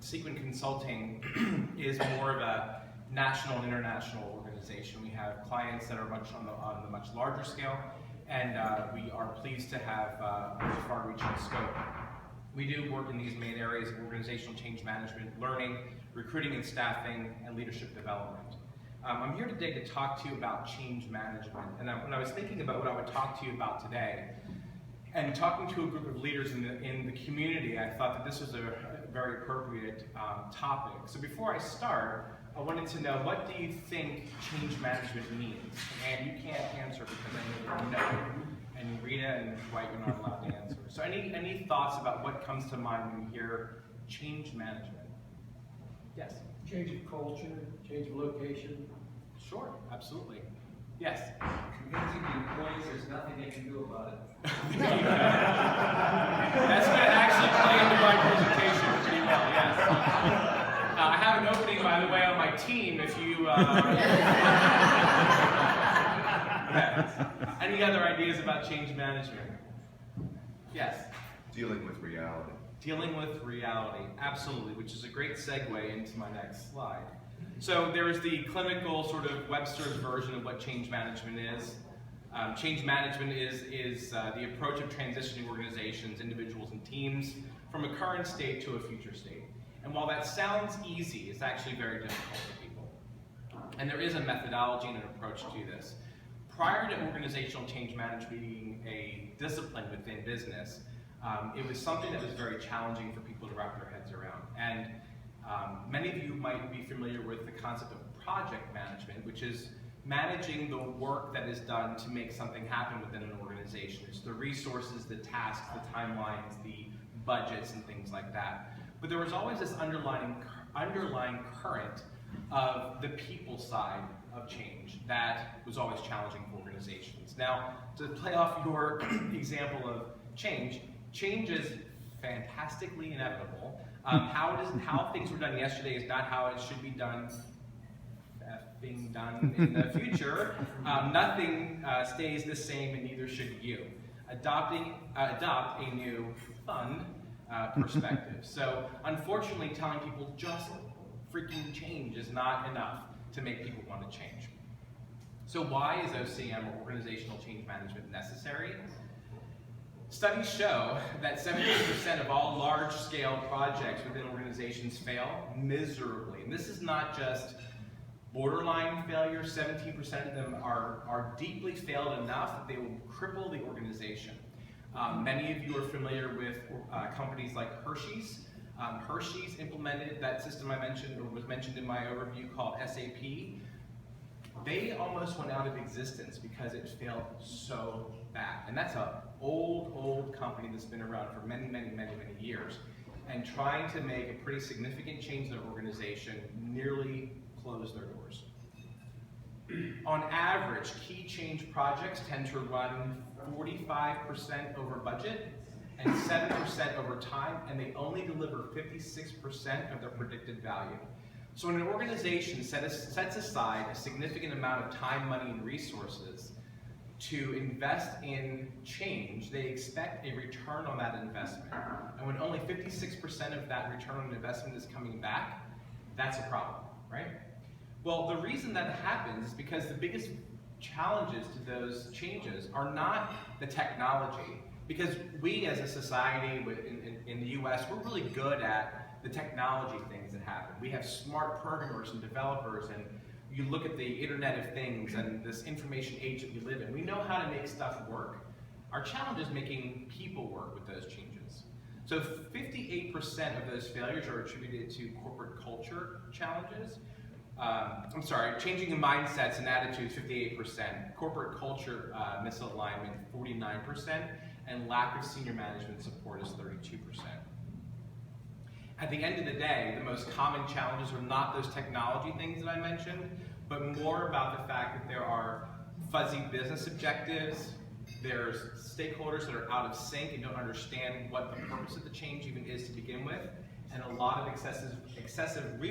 Sequin Consulting is more of a national and international organization. We have clients that are much on the much larger scale, and we are pleased to have a far-reaching scope. We do work in these main areas of organizational change management, learning, recruiting and staffing, and leadership development. I'm here today to talk to you about change management, and when I was thinking about what I would talk to you about today, and talking to a group of leaders in the community, I thought that this was a very appropriate topic. So before I start, I wanted to know, what do you think change management means? And you can't answer because I know you know. And Rita and Dwight, you're not allowed to answer. So any thoughts about what comes to mind when you hear change management? Yes? Change of culture, change of location. Sure, absolutely. Yes? Convincing the employees there's nothing they can do about it. That's going to actually play into my presentation pretty well, yes. I have an opening, by the way, on my team if you... Yes. Any other ideas about change management? Yes? Dealing with reality. Dealing with reality, absolutely, which is a great segue into my next slide. So there's the clinical sort of Webster's version of what change management is. Change management is the approach of transitioning organizations, individuals, and teams from a current state to a future state. And while that sounds easy, it's actually very difficult for people. And there is a methodology and an approach to this. Prior to organizational change management being a discipline within business, it was something that was very challenging for people to wrap their heads around. And many of you might be familiar with the concept of project management, which is managing the work that is done to make something happen within an organization. It's the resources, the tasks, the timelines, the budgets, and things like that. But there was always this underlying current of the people side of change that was always challenging for organizations. Now, to play off your example of change is fantastically inevitable. How things were done yesterday is not how it should be done being done in the future. Nothing stays the same, and neither should you. Adopt a new, fun perspective. So, unfortunately, telling people just freaking change is not enough to make people want to change. So, why is OCM, or organizational change management, necessary? Studies show that 70% of all large-scale projects within organizations fail miserably. And this is not just borderline failure. 17% of them are deeply failed enough that they will cripple the organization. Many of you are familiar with companies like Hershey's. Hershey's implemented that system I mentioned, or was mentioned in my overview, called SAP. They almost went out of existence because it failed so bad. And that's an old company that's been around for many years. And trying to make a pretty significant change in their organization nearly closed their doors. On average, key change projects tend to run 45% over budget and 7% over time, and they only deliver 56% of their predicted value. So when an organization sets aside a significant amount of time, money, and resources to invest in change, they expect a return on that investment. And when only 56% of that return on investment is coming back, that's a problem, right? Well, the reason that happens is because the biggest challenges to those changes are not the technology. Because we as a society in the US, we're really good at the technology things that happen. We have smart programmers and developers, and you look at the Internet of Things and this information age that we live in. We know how to make stuff work. Our challenge is making people work with those changes. So 58% of those failures are attributed to corporate culture challenges. Changing the mindsets and attitudes, 58%. Corporate culture misalignment, 49%. And lack of senior management support is 32%. At the end of the day, the most common challenges are not those technology things that I mentioned, but more about the fact that there are fuzzy business objectives, there's stakeholders that are out of sync and don't understand what the purpose of the change even is to begin with, and a lot of excessive